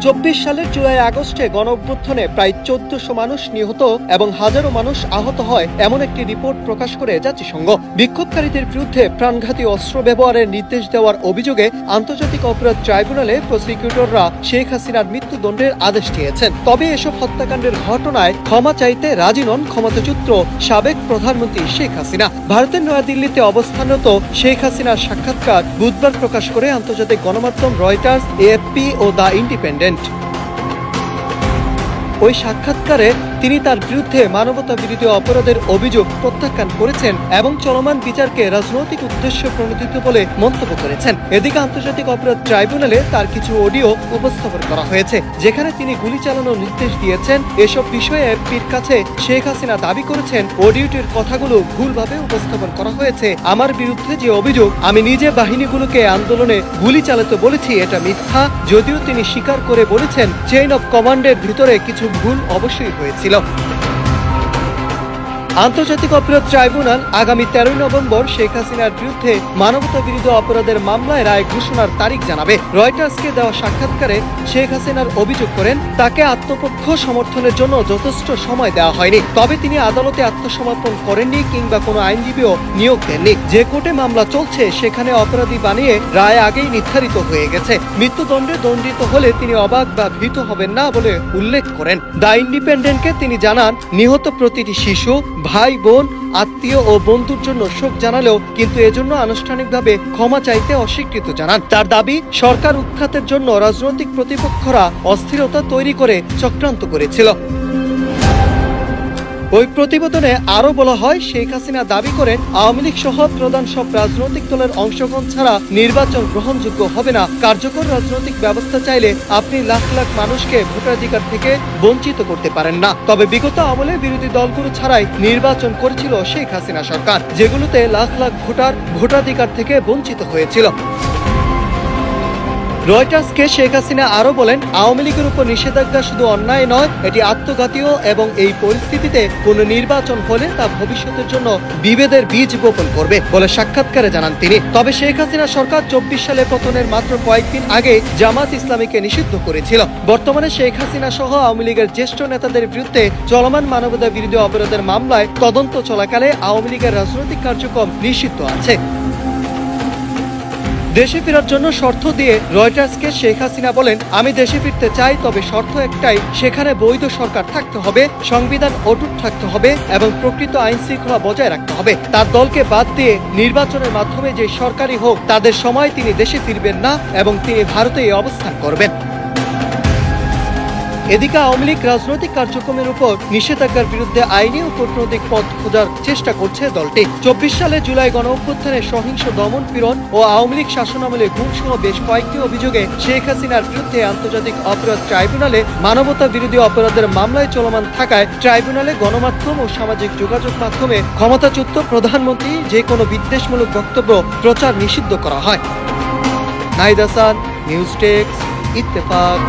২০২৪ সালের জুলাই আগস্টে গণঅভ্যুত্থানে প্রায় ১৪০০ মানুষ নিহত এবং হাজারো মানুষ আহত হয় এমন একটি রিপোর্ট প্রকাশ করে জাতিসংঘ। বিক্ষোভকারীদের বিরুদ্ধে প্রাণঘাতী অস্ত্র ব্যবহারের নির্দেশ দেওয়ার অভিযোগে আন্তর্জাতিক অপরাধ ট্রাইব্যুনালে প্রসিকিউটররা শেখ হাসিনার মৃত্যুদণ্ডের আদেশ দিয়েছেন। তবে এসব হত্যাকাণ্ডের ঘটনায় ক্ষমা চাইতে রাজি নন ক্ষমতাচ্যুত সাবেক প্রধানমন্ত্রী শেখ হাসিনা। ভারতের নয়াদিল্লিতে অবস্থানরত শেখ হাসিনার সাক্ষাৎকার বুধবার প্রকাশ করে আন্তর্জাতিক গণমাধ্যম রয়টার্স, এএফপি ও দ্য ইন্ডিপেন্ডেন্ট। ওই সাক্ষাৎকারে তিনি তার বিরুদ্ধে মানবতা বিরোধী অপরাধের অভিযোগ প্রত্যাখ্যান করেছেন এবং চলমান বিচারকে রাজনৈতিক উদ্দেশ্য প্রণোদিত বলে মন্তব্য করেছেন। এদিকে আন্তর্জাতিক অপরাধ ট্রাইব্যুনালে তার কিছু অডিও উপস্থাপন করা হয়েছে, যেখানে তিনি গুলি চালানোর নির্দেশ দিয়েছেন। এসব বিষয়ে এফপির কাছে শেখ হাসিনা দাবি করেছেন, অডিওটির কথাগুলো ভুলভাবে উপস্থাপন করা হয়েছে। আমার বিরুদ্ধে যে অভিযোগ, আমি নিজে বাহিনীগুলোকে আন্দোলনে গুলি চালাতে বলেছি, এটা মিথ্যা। যদিও তিনি স্বীকার করে বলেছেন, চেইন অব কমান্ডের ভিতরে কিছু ভুল অবশ্যই হয়েছিল। আন্তর্জাতিক অপরাধ ট্রাইব্যুনাল আগামী ১৩ নভেম্বর শেখ হাসিনার বিরুদ্ধে মানবতা বিরোধী অপরাধের মামলায় রায় ঘোষণার তারিখ জানাবে। রয়টার্সকে দেওয়া সাক্ষাৎকারে শেখ হাসিনার অভিযোগ করেন, তাকে আত্মপক্ষ সমর্থনের জন্য যথেষ্ট সময় দেওয়া হয়নি। তবে তিনি আদালতে আত্মসমর্পণ করেননি কিংবা কোনো আইনজীবীও নিয়োগ দেননি। যে কোর্টে মামলা চলছে সেখানে অপরাধী বানিয়ে রায় আগেই নির্ধারিত হয়ে গেছে। মৃত্যুদণ্ডে দণ্ডিত হলে তিনি অবাক বা ভীত হবেন না বলে উল্লেখ করেন। দ্য ইন্ডিপেন্ডেন্টকে তিনি জানান, নিহত প্রতিটি শিশু, ভাই বোন, আত্মীয় ও বন্ধুর জন্য শোক জানালেও কিন্তু এজন্য আনুষ্ঠানিকভাবে ক্ষমা চাইতে অস্বীকৃত জানান। তার দাবি, সরকার উৎখাতের জন্য রাজনৈতিক প্রতিপক্ষরা অস্থিরতা তৈরি করে চক্রান্ত করেছিল। ওই প্রতিবেদনে আরো বলা হয়, শেখ হাসিনা দাবি করেন, আওয়ামী লীগ সহ প্রধান সব রাজনৈতিক দলের অংশগ্রহণ ছাড়া নির্বাচন গ্রহণযোগ্য হবে না। কার্যকর রাজনৈতিক ব্যবস্থা চাইলে আপনি লাখ লাখ মানুষকে ভোটাধিকার থেকে বঞ্চিত করতে পারেন না। তবে বিগত আমলে বিরোধী দলগুলো ছাড়াই নির্বাচন করেছিল শেখ হাসিনা সরকার, যেগুলোতে লাখ লাখ ভোটাধিকার থেকে বঞ্চিত হয়েছিল। রয়টার্সকে শেখ হাসিনা আরো বলেন, আওয়ামী লীগের উপর নিষেধাজ্ঞা শুধু অন্যায় নয়, এটি আত্মঘাতীও এবং এই পরিস্থিতিতে কোনো নির্বাচন হলে তা ভবিষ্যতের জন্য বিভেদের বীজ বপন করবে বলে সাক্ষাৎকারে জানান তিনি। তবে শেখ হাসিনা সরকার ২৪ সালে পতনের মাত্র কয়েকদিন আগে জামাত ইসলামীকে নিষিদ্ধ করেছিল। বর্তমানে শেখ হাসিনা সহ আওয়ামী লীগের জ্যেষ্ঠ নেতাদের বিরুদ্ধে চলমান মানবতা বিরোধী অপরাধের মামলায় তদন্ত চলাকালে আওয়ামী লীগের রাজনৈতিক কার্যক্রম নিষিদ্ধ আছে। দেশে ফেরার জন্য শর্ত দিয়ে রয়টার্সকে শেখ হাসিনা বলেন, আমি দেশে ফিরতে চাই, তবে শর্ত একটাই, সেখানে বৈধ সরকার থাকতে হবে, সংবিধান অটুট থাকতে হবে এবং প্রকৃত আইন শৃঙ্খলা বজায় রাখতে হবে। তার দলকে বাদ দিয়ে নির্বাচনের মাধ্যমে যে সরকারই হোক, তাদের সময় তিনি দেশে ফিরবেন না এবং তিনি ভারতেই অবস্থান করবেন। এদিকে আওয়ামী লীগ রাজনৈতিক কার্যক্রমের উপর নিষেধাজ্ঞার বিরুদ্ধে আইনি ও কূটনৈতিক পথ খোঁজার চেষ্টা করছে দলটি। ২৪ সালে জুলাই গণঅভ্যুত্থানে সহিংস দমন পীড়ন ও আওয়ামী লীগ শাসনামলে গুম সহ বেশ কয়েকটি অভিযোগে শেখ হাসিনার বিরুদ্ধে আন্তর্জাতিক অপরাধ ট্রাইব্যুনালে মানবতা বিরোধী অপরাধের মামলায় চলমান থাকায় ট্রাইব্যুনালে গণমাধ্যম ও সামাজিক যোগাযোগ মাধ্যমে ক্ষমতাচ্যুত প্রধানমন্ত্রী যে কোনো বিদ্বেষমূলক বক্তব্য প্রচার নিষিদ্ধ করা হয়। Nahid Hasan, news desk, Ittefaq.